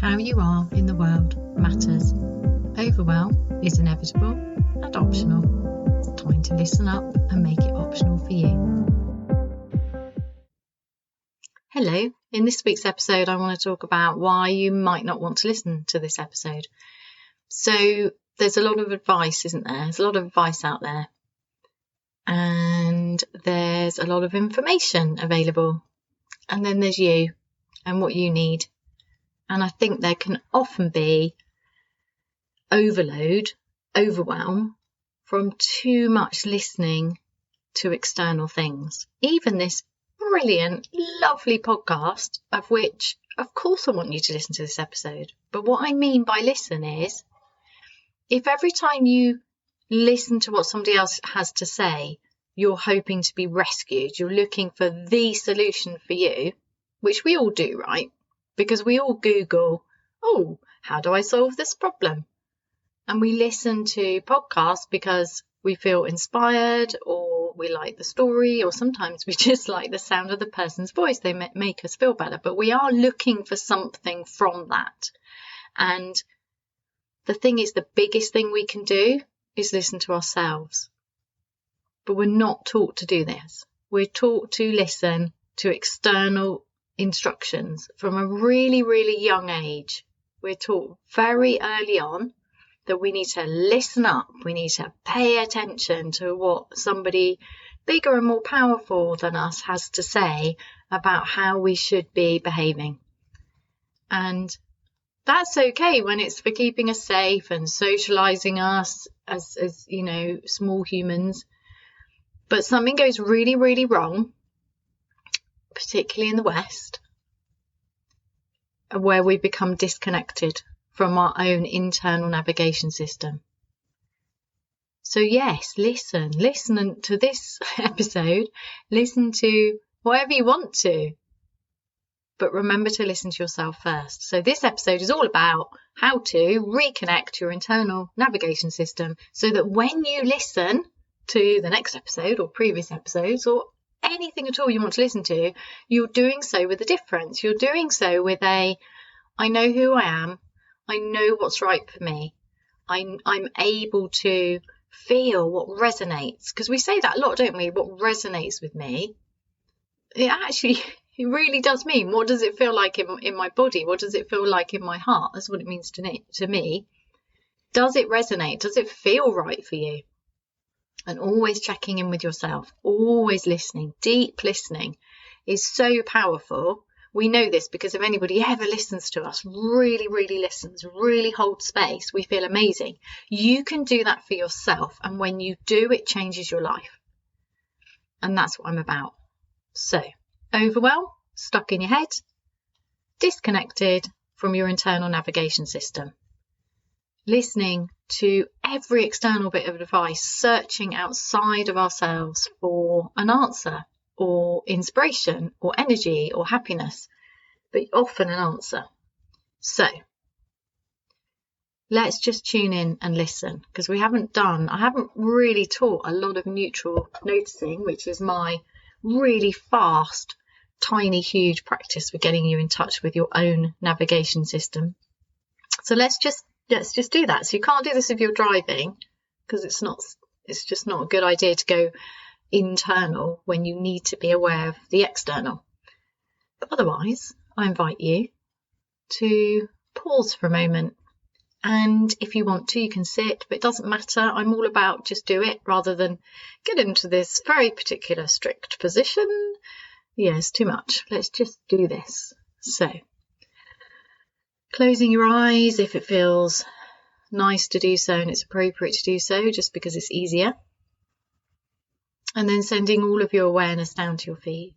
How you are in the world matters. Overwhelm is inevitable and optional. Time to listen up and make it optional for you. Hello, in this week's episode I want to talk about why you might not want to listen to this episode. So there's a lot of advice, isn't there? There's a lot of advice out there. And there's a lot of information available. And then there's you and what you need. And I think there can often be overwhelm from too much listening to external things. Even this brilliant, lovely podcast, of which, of course, I want you to listen to this episode. But what I mean by listen is, if every time you listen to what somebody else has to say, you're hoping to be rescued, you're looking for the solution for you, which we all do, right? Because we all Google, how do I solve this problem? And we listen to podcasts because we feel inspired, or we like the story, or sometimes we just like the sound of the person's voice. They make us feel better, but we are looking for something from that. And the thing is, the biggest thing we can do is listen to ourselves. But we're not taught to do this. We're taught to listen to external instructions from a really, really young age. We're taught very early on that we need to listen up. We need to pay attention to what somebody bigger and more powerful than us has to say about how we should be behaving. And that's okay when it's for keeping us safe and socializing us as small humans. But something goes really, really wrong, particularly in the West, where we become disconnected from our own internal navigation system. So yes, listen to this episode, listen to whatever you want to, but remember to listen to yourself first. So this episode is all about how to reconnect your internal navigation system so that when you listen to the next episode or previous episodes or anything at all you want to listen to, you're doing so with a difference. You're doing so with I know who I am. I know what's right for me. I'm able to feel what resonates. Because we say that a lot, don't we? What resonates with me. It really does mean, what does it feel like in my body? What does it feel like in my heart? That's what it means to me. Does it resonate? Does it feel right for you? And always checking in with yourself, always listening. Deep listening is so powerful. We know this because if anybody ever listens to us, really, really listens, really holds space, we feel amazing. You can do that for yourself. And when you do, it changes your life. And that's what I'm about. So, overwhelm, stuck in your head, disconnected from your internal navigation system. Listening to every external bit of advice, searching outside of ourselves for an answer or inspiration or energy or happiness, but often an answer. So let's just tune in and listen, because I haven't really taught a lot of neutral noticing, which is my really fast, tiny, huge practice for getting you in touch with your own navigation system. So let's just do that. So you can't do this if you're driving, because it's just not a good idea to go internal when you need to be aware of the external. But otherwise, I invite you to pause for a moment. And if you want to, you can sit, but it doesn't matter. I'm all about just do it rather than get into this very particular strict position. Yes, too much. Let's just do this. So closing your eyes if it feels nice to do so and it's appropriate to do so, just because it's easier. And then sending all of your awareness down to your feet.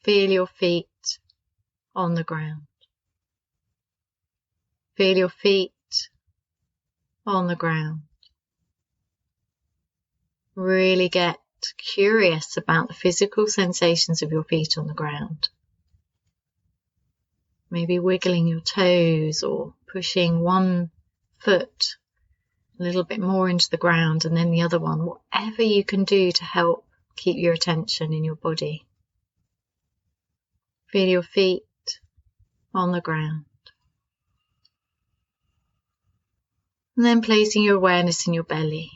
Feel your feet on the ground. Feel your feet on the ground. Really get curious about the physical sensations of your feet on the ground. Maybe wiggling your toes or pushing one foot a little bit more into the ground and then the other one, whatever you can do to help keep your attention in your body. Feel your feet on the ground. And then placing your awareness in your belly.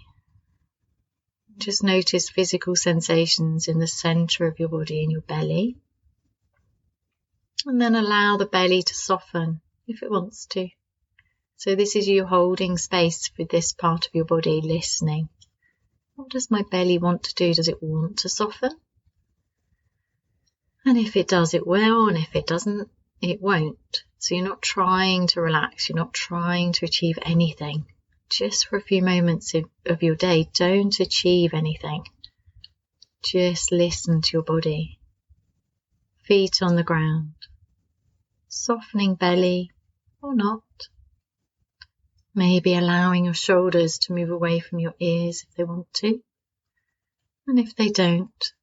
Just notice physical sensations in the center of your body, in your belly. And then allow the belly to soften if it wants to. So this is you holding space for this part of your body, listening. What does my belly want to do? Does it want to soften? And if it does, it will. And if it doesn't, it won't. So you're not trying to relax. You're not trying to achieve anything. Just for a few moments of your day, don't achieve anything. Just listen to your body. Feet on the ground. Softening belly or not. Maybe allowing your shoulders to move away from your ears if they want to. And if they don't,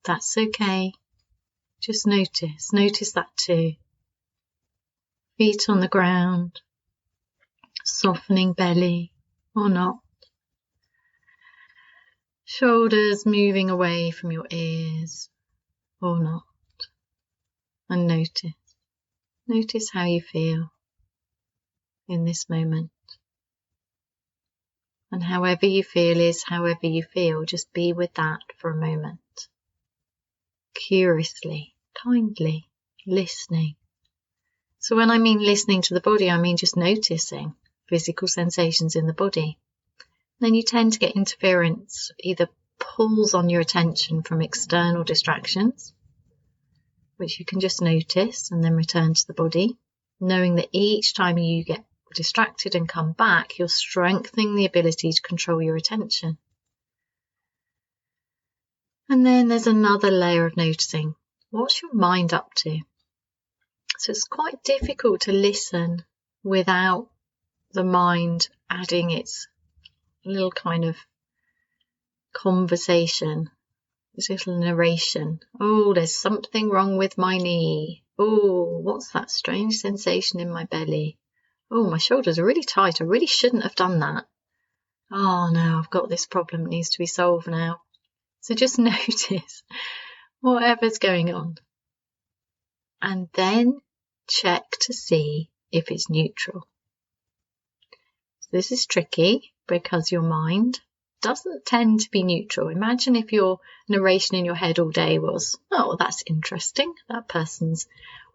that's okay. Just notice that too. Feet on the ground, softening belly or not. Shoulders moving away from your ears or not. And notice how you feel in this moment. And however you feel is however you feel. Just be with that for a moment. Curiously, kindly, listening. So when I mean listening to the body, I mean just noticing physical sensations in the body. Then you tend to get interference, either pulls on your attention from external distractions, which you can just notice and then return to the body, knowing that each time you get distracted and come back, you're strengthening the ability to control your attention. And then there's another layer of noticing. What's your mind up to? So it's quite difficult to listen without the mind adding its little kind of conversation, this little narration. Oh, there's something wrong with my knee. Oh, what's that strange sensation in my belly? Oh, my shoulders are really tight. I really shouldn't have done that. Oh no, I've got this problem. It needs to be solved now. So just notice whatever's going on. And then check to see if it's neutral. So this is tricky because your mind doesn't tend to be neutral. Imagine if your narration in your head all day was, oh, that's interesting. That person's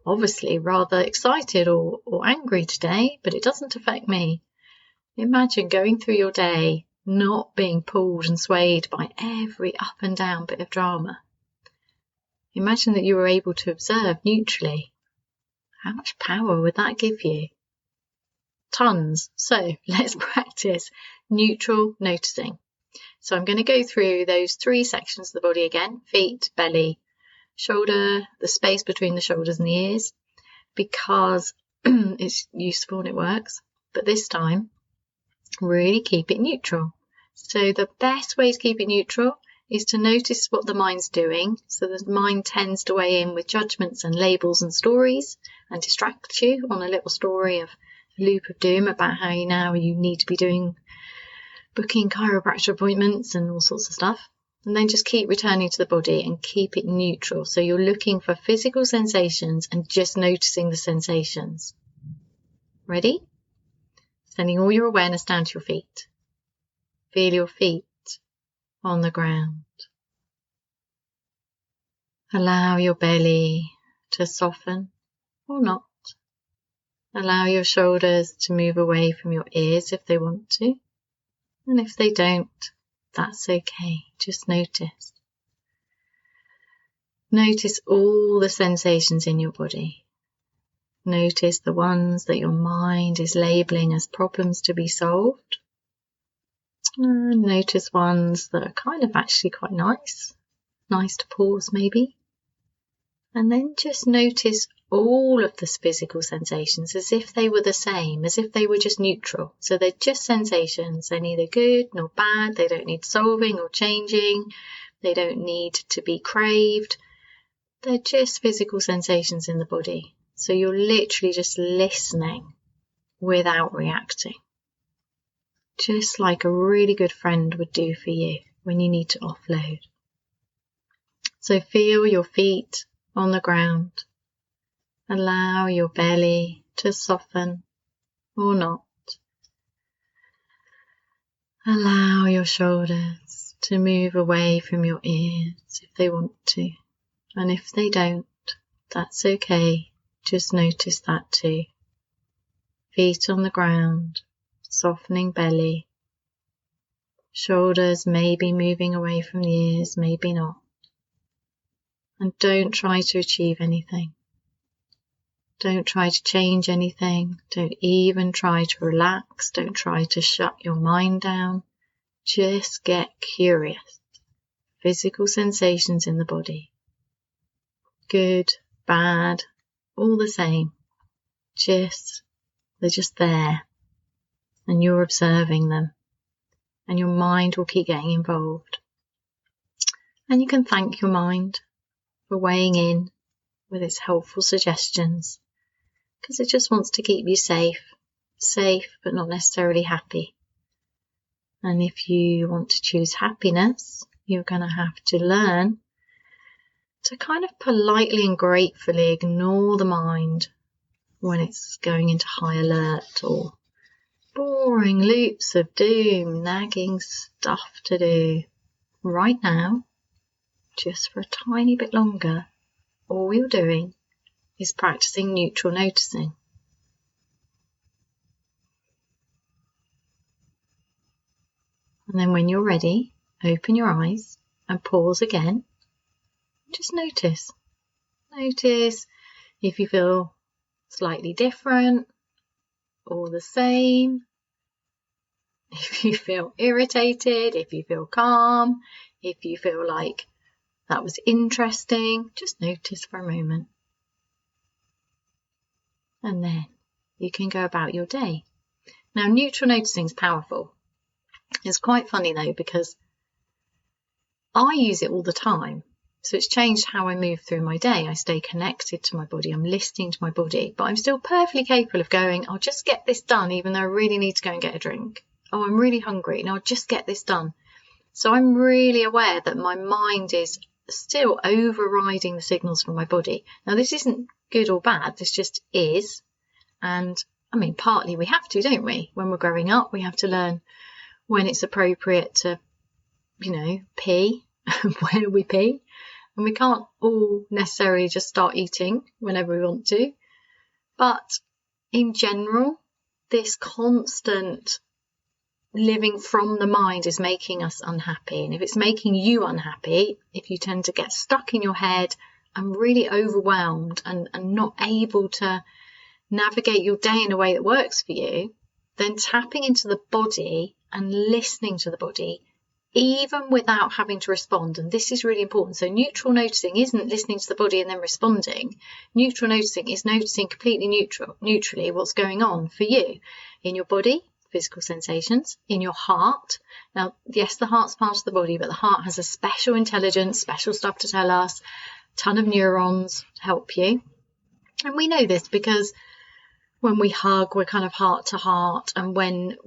obviously rather excited or angry today, but it doesn't affect me. Imagine going through your day not being pulled and swayed by every up and down bit of drama. Imagine that you were able to observe neutrally. How much power would that give you? Tons. So let's practice neutral noticing. So I'm going to go through those 3 sections of the body again: feet, belly, shoulder, the space between the shoulders and the ears, because it's useful and it works. But this time, really keep it neutral. So the best way to keep it neutral is to notice what the mind's doing. So the mind tends to weigh in with judgments and labels and stories and distract you on a little story of a loop of doom about how you need to be booking chiropractor appointments and all sorts of stuff. And then just keep returning to the body and keep it neutral. So you're looking for physical sensations and just noticing the sensations. Ready? Sending all your awareness down to your feet. Feel your feet on the ground. Allow your belly to soften or not. Allow your shoulders to move away from your ears if they want to. And if they don't, that's okay. Just notice. Notice all the sensations in your body. Notice the ones that your mind is labeling as problems to be solved. And notice ones that are kind of actually quite nice. Nice to pause maybe. And then just notice all of the physical sensations as if they were the same, as if they were just neutral. So they're just sensations. They're neither good nor bad. They don't need solving or changing. They don't need to be craved. They're just physical sensations in the body. So you're literally just listening without reacting. Just like a really good friend would do for you when you need to offload. So feel your feet on the ground. Allow your belly to soften or not. Allow your shoulders to move away from your ears if they want to. And if they don't, that's okay. Just notice that too. Feet on the ground, softening belly. Shoulders may be moving away from the ears, maybe not. And don't try to achieve anything. Don't try to change anything. Don't even try to relax. Don't try to shut your mind down. Just get curious. Physical sensations in the body. Good, bad, all the same. They're just there. And you're observing them. And your mind will keep getting involved. And you can thank your mind for weighing in with its helpful suggestions, because it just wants to keep you safe but not necessarily happy. And if you want to choose happiness, you're going to have to learn to kind of politely and gratefully ignore the mind when it's going into high alert or boring loops of doom, nagging stuff to do. Right now, just for a tiny bit longer, all you're doing is practicing neutral noticing. And then when you're ready, open your eyes and pause again. Just notice. Notice if you feel slightly different or the same. If you feel irritated, if you feel calm, if you feel like that was interesting, just notice for a moment. And then you can go about your day. Now, neutral noticing is powerful. It's quite funny though, because I use it all the time. So it's changed how I move through my day. I stay connected to my body. I'm listening to my body, but I'm still perfectly capable of going, I'll just get this done, even though I really need to go and get a drink. Oh, I'm really hungry. Now I'll just get this done. So I'm really aware that my mind is still overriding the signals from my body. Now, this isn't good or bad. This just is. And I mean, partly we have to, don't we? When we're growing up, we have to learn when it's appropriate to, pee, where we pee. And we can't all necessarily just start eating whenever we want to. But in general, this constant living from the mind is making us unhappy. And if it's making you unhappy, if you tend to get stuck in your head and really overwhelmed and not able to navigate your day in a way that works for you, then tapping into the body and listening to the body, even without having to respond. And this is really important. So neutral noticing isn't listening to the body and then responding. Neutral noticing is noticing completely neutrally what's going on for you in your body, physical sensations, in your heart. Now, yes, the heart's part of the body, but the heart has a special intelligence, special stuff to tell us, a ton of neurons to help you. And we know this because when we hug, we're kind of heart to heart. And when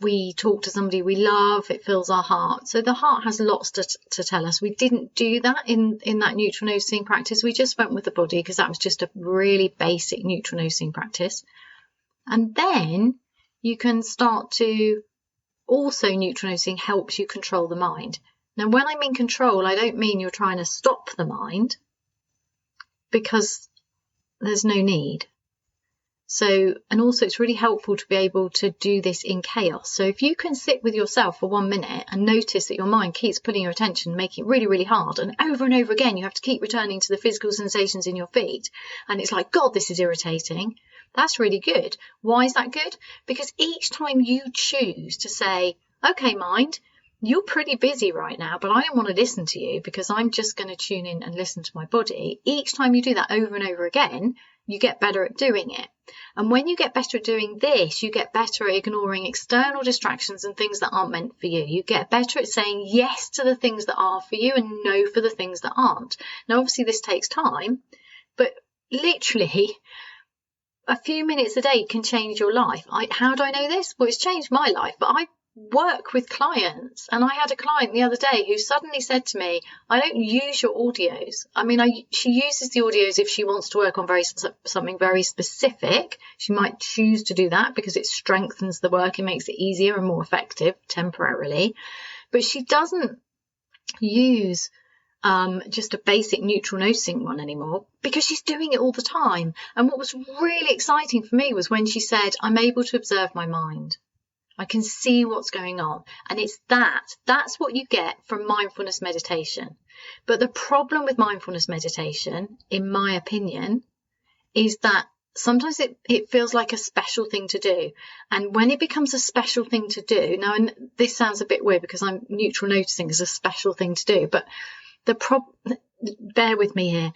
we talk to somebody we love, it fills our heart. So the heart has lots to tell us. We didn't do that in that neutral noticing practice. We just went with the body because that was just a really basic neutral noticing practice. And then you can start to also, neutral noticing helps you control the mind. Now, when I mean control, I don't mean you're trying to stop the mind, because there's no need. So, and also it's really helpful to be able to do this in chaos. So if you can sit with yourself for 1 minute and notice that your mind keeps pulling your attention, making it really, really hard, and over again, you have to keep returning to the physical sensations in your feet. And it's like, God, this is irritating. That's really good. Why is that good? Because each time you choose to say, okay, mind, you're pretty busy right now, but I don't want to listen to you because I'm just going to tune in and listen to my body. Each time you do that over and over again, you get better at doing it. And when you get better at doing this, you get better at ignoring external distractions and things that aren't meant for you. You get better at saying yes to the things that are for you and no for the things that aren't. Now, obviously, this takes time, but literally a few minutes a day can change your life. How do I know this? Well, it's changed my life, but I work with clients. And I had a client the other day who suddenly said to me, I don't use your audios. I mean, she uses the audios if she wants to work on something very specific. She might choose to do that because it strengthens the work. It makes it easier and more effective temporarily. But she doesn't use just a basic neutral noticing one anymore because she's doing it all the time. And what was really exciting for me was when she said, I'm able to observe my mind. I can see what's going on. And it's that's what you get from mindfulness meditation. But the problem with mindfulness meditation, in my opinion, is that sometimes it feels like a special thing to do. And when it becomes a special thing to do, now, and this sounds a bit weird because I'm neutral noticing is a special thing to do, but bear with me here.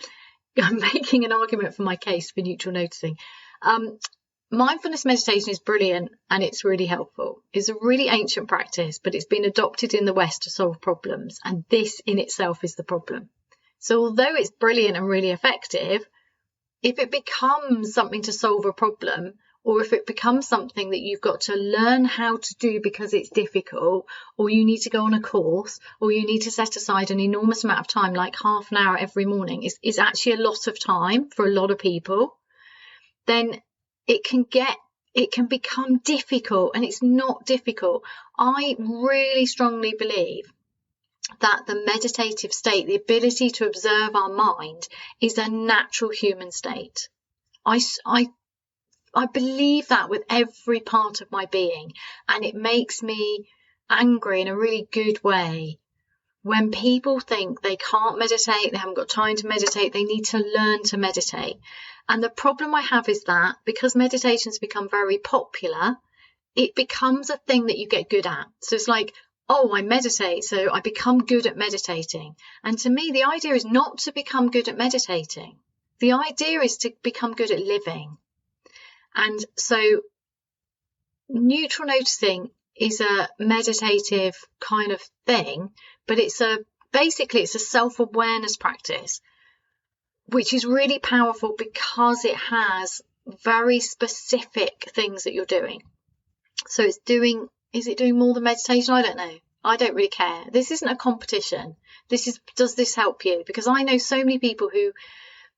I'm making an argument for my case for neutral noticing. Mindfulness meditation is brilliant and it's really helpful. It's a really ancient practice, but it's been adopted in the West to solve problems. And this in itself is the problem. So although it's brilliant and really effective, if it becomes something to solve a problem, or if it becomes something that you've got to learn how to do because it's difficult, or you need to go on a course, or you need to set aside an enormous amount of time, like half an hour every morning, is actually a lot of time for a lot of people, then it can become difficult. And it's not difficult. I really strongly believe that the meditative state, the ability to observe our mind, is a natural human state. I believe that with every part of my being, and it makes me angry in a really good way when people think they can't meditate, they haven't got time to meditate, they need to learn to meditate. And the problem I have is that because meditation's become very popular, it becomes a thing that you get good at. So it's like, oh, I meditate, so I become good at meditating. And to me, the idea is not to become good at meditating. The idea is to become good at living. And so neutral noticing is a meditative kind of thing, but basically it's a self-awareness practice, which is really powerful because it has very specific things that you're doing. So is it doing more than meditation? I don't know. I don't really care. This isn't a competition. Does this help you? Because I know so many people who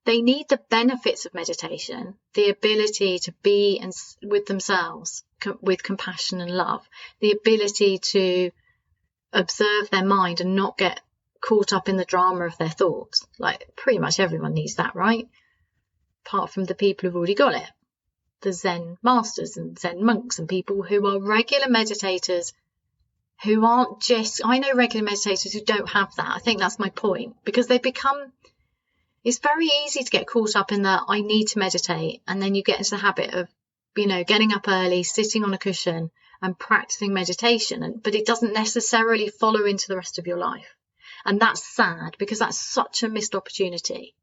they need the benefits of meditation, the ability to be with themselves with compassion and love, the ability to observe their mind and not get caught up in the drama of their thoughts. Like pretty much everyone needs that, right? Apart from the people who've already got it. The Zen masters and Zen monks and people who are regular meditators who aren't just, I know regular meditators who don't have that. I think that's my point, because it's very easy to get caught up in the I need to meditate, and then you get into the habit of, getting up early, sitting on a cushion and practicing meditation, but it doesn't necessarily follow into the rest of your life. And that's sad because that's such a missed opportunity.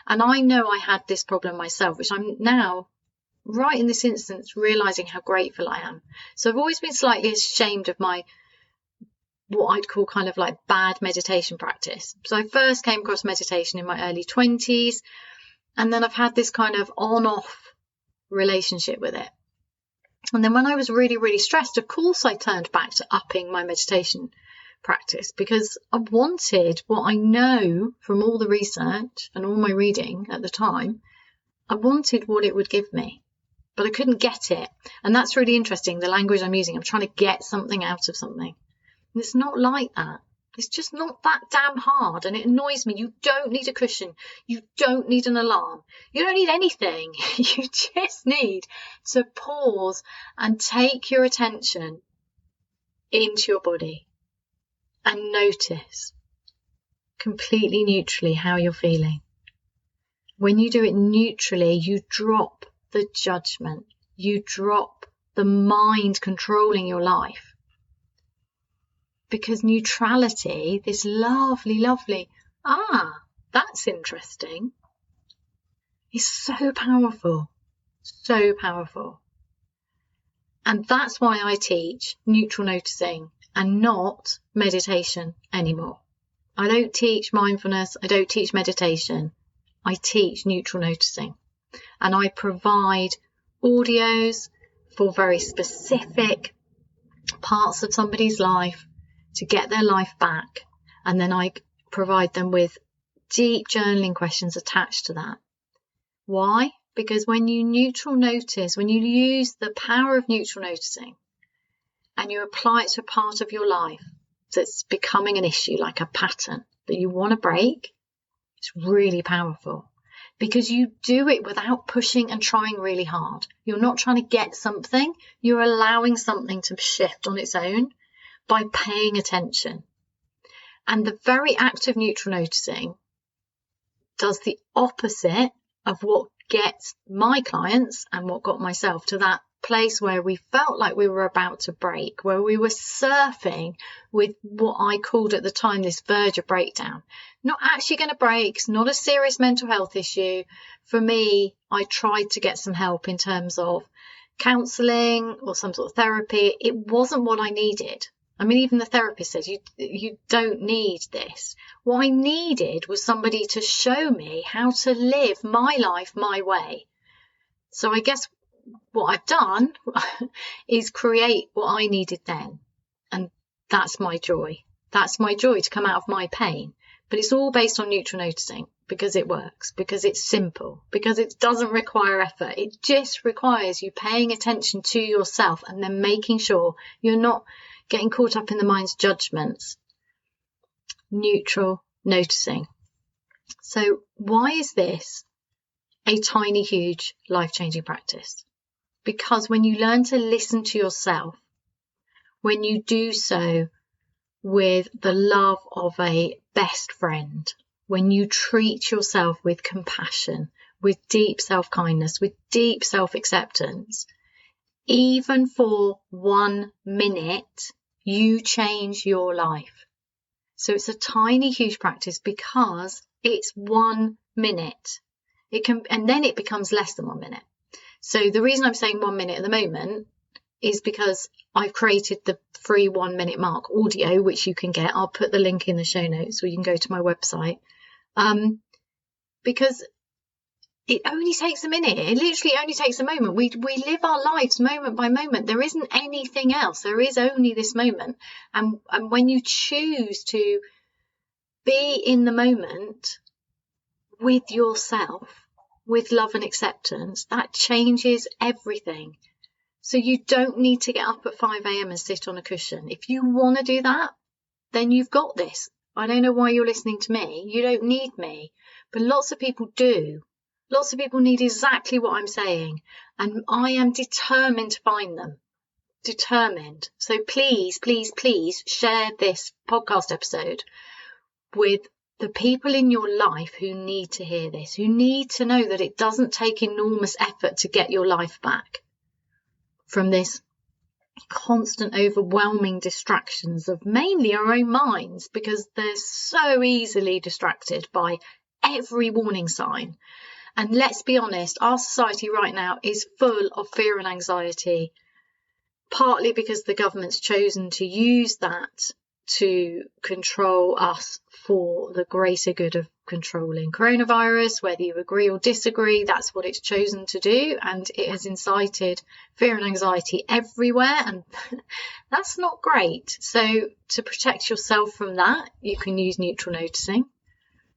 And I know I had this problem myself, which I'm now, right in this instance, realizing how grateful I am. So I've always been slightly ashamed of my, what I'd call kind of like bad meditation practice. So I first came across meditation in my early 20s, and then I've had this kind of on-off relationship with it. And then when I was really, really stressed, of course, I turned back to upping my meditation practice because I wanted what I know from all the research and all my reading at the time. I wanted what it would give me, but I couldn't get it. And that's really interesting, the language I'm using. I'm trying to get something out of something. And it's not like that. It's just not that damn hard, and it annoys me. You don't need a cushion. You don't need an alarm. You don't need anything. You just need to pause and take your attention into your body and notice completely neutrally how you're feeling. When you do it neutrally, you drop the judgment. You drop the mind controlling your life. Because neutrality, this lovely, that's interesting, is so powerful, so powerful. And that's why I teach neutral noticing and not meditation anymore. I don't teach mindfulness, I don't teach meditation, I teach neutral noticing. And I provide audios for very specific parts of somebody's life to get their life back. And then I provide them with deep journaling questions attached to that. Why? Because when you neutral notice, when you use the power of neutral noticing and you apply it to a part of your life that's becoming an issue, like a pattern that you want to break, it's really powerful because you do it without pushing and trying really hard. You're not trying to get something. You're allowing something to shift on its own by paying attention. And the very act of neutral noticing does the opposite of what gets my clients and what got myself to that place where we felt like we were about to break, where we were surfing with what I called at the time this verge of breakdown. Not actually going to break, it's not a serious mental health issue. For me, I tried to get some help in terms of counselling or some sort of therapy. It wasn't what I needed. I mean, even the therapist says you don't need this. What I needed was somebody to show me how to live my life my way. So I guess what I've done is create what I needed then. And that's my joy. That's my joy, to come out of my pain. But it's all based on neutral noticing because it works, because it's simple, because it doesn't require effort. It just requires you paying attention to yourself and then making sure you're not getting caught up in the mind's judgments. Neutral noticing. So why is this a tiny, huge, life-changing practice? Because when you learn to listen to yourself, when you do so with the love of a best friend, when you treat yourself with compassion, with deep self-kindness, with deep self-acceptance, even for 1 minute, you change your life. So it's a tiny, huge practice because it's 1 minute. And then it becomes less than 1 minute. So the reason I'm saying 1 minute at the moment is because I've created the free 1 minute mark audio, which you can get. I'll put the link in the show notes, or you can go to my website. Because it only takes a minute. It literally only takes a moment. We live our lives moment by moment. There isn't anything else. There is only this moment. And when you choose to be in the moment with yourself, with love and acceptance, that changes everything. So you don't need to get up at 5 a.m. and sit on a cushion. If you want to do that, then you've got this. I don't know why you're listening to me. You don't need me. But lots of people do. Lots of people need exactly what I'm saying. And I am determined to find them. Determined. So please, please, please share this podcast episode with the people in your life who need to hear this, who need to know that it doesn't take enormous effort to get your life back from this constant overwhelming distractions of mainly our own minds, because they're so easily distracted by every warning sign. And let's be honest, our society right now is full of fear and anxiety, partly because the government's chosen to use that to control us for the greater good of controlling coronavirus. Whether you agree or disagree, that's what it's chosen to do, and it has incited fear and anxiety everywhere, and that's not great. So to protect yourself from that, you can use neutral noticing,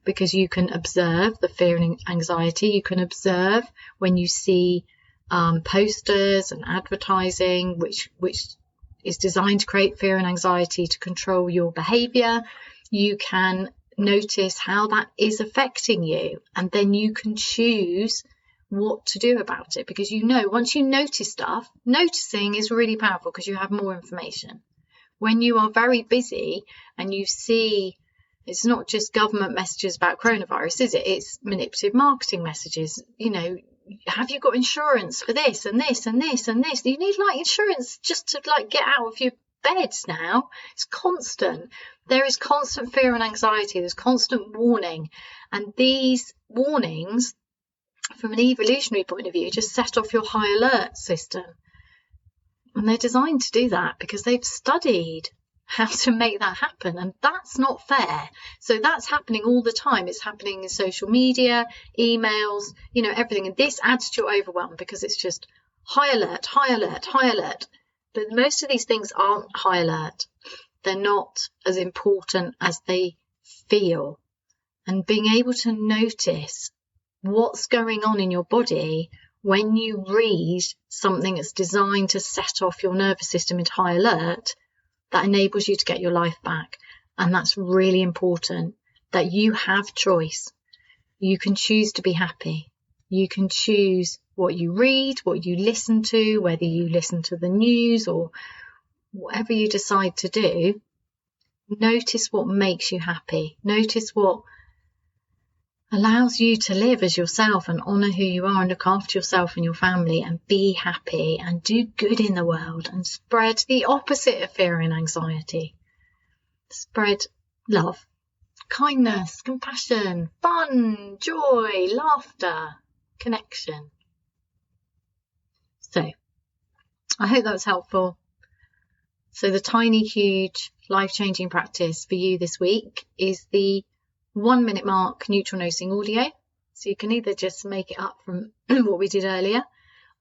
because you can observe the fear and anxiety. You can observe when you see posters and advertising which is designed to create fear and anxiety to control your behaviour. You can notice how that is affecting you, and then you can choose what to do about it, because you know, once you notice stuff, noticing is really powerful because you have more information. When you are very busy and you see, it's not just government messages about coronavirus, is it? It's manipulative marketing messages. You know, have you got insurance for this and this and this and this? You need like insurance just to like get out of your beds now. It's constant. There is constant fear and anxiety. There's constant warning. And these warnings, from an evolutionary point of view, just set off your high alert system. And they're designed to do that because they've studied how to make that happen, and that's not fair. So that's happening all the time. It's happening in social media, emails, everything, and this adds to your overwhelm because it's just high alert, high alert, high alert. But most of these things aren't high alert. They're not as important as they feel. And being able to notice what's going on in your body when you read something that's designed to set off your nervous system into high alert, that enables you to get your life back. And that's really important, that you have choice. You can choose to be happy. You can choose what you read, what you listen to, whether you listen to the news or whatever you decide to do. Notice what makes you happy. Notice what allows you to live as yourself and honour who you are and look after yourself and your family and be happy and do good in the world and spread the opposite of fear and anxiety. Spread love, kindness, compassion, fun, joy, laughter, connection. So, I hope that was helpful. So the tiny, huge, life-changing practice for you this week is the 1 minute mark neutral nosing audio. So you can either just make it up from what we did earlier,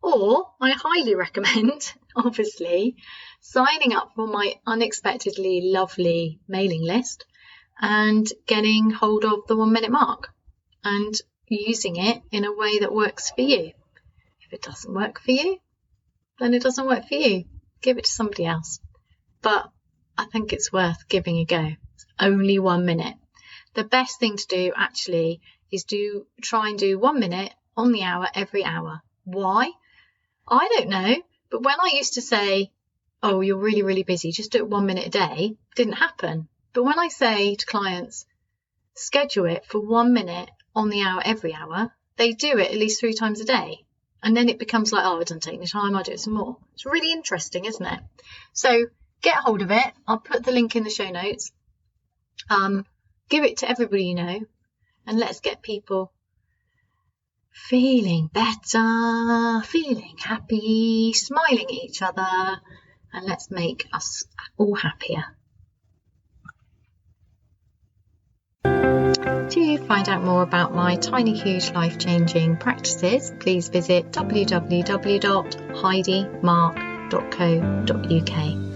or I highly recommend, obviously, signing up for my unexpectedly lovely mailing list and getting hold of the 1 minute mark and using it in a way that works for you. If it doesn't work for you, then it doesn't work for you. Give it to somebody else. But I think it's worth giving a go. It's only 1 minute. The best thing to do actually is try and do 1 minute on the hour every hour. Why? I don't know. But when I used to say, oh, you're really, really busy, just do it 1 minute a day, it didn't happen. But when I say to clients, schedule it for 1 minute on the hour every hour, they do it at least 3 times a day. And then it becomes like, oh, it doesn't take any time, I'll do it some more. It's really interesting, isn't it? So get hold of it. I'll put the link in the show notes. Give it to everybody you know, and let's get people feeling better, feeling happy, smiling at each other, and let's make us all happier. To find out more about my tiny, huge, life-changing practices, please visit www.heidimark.co.uk.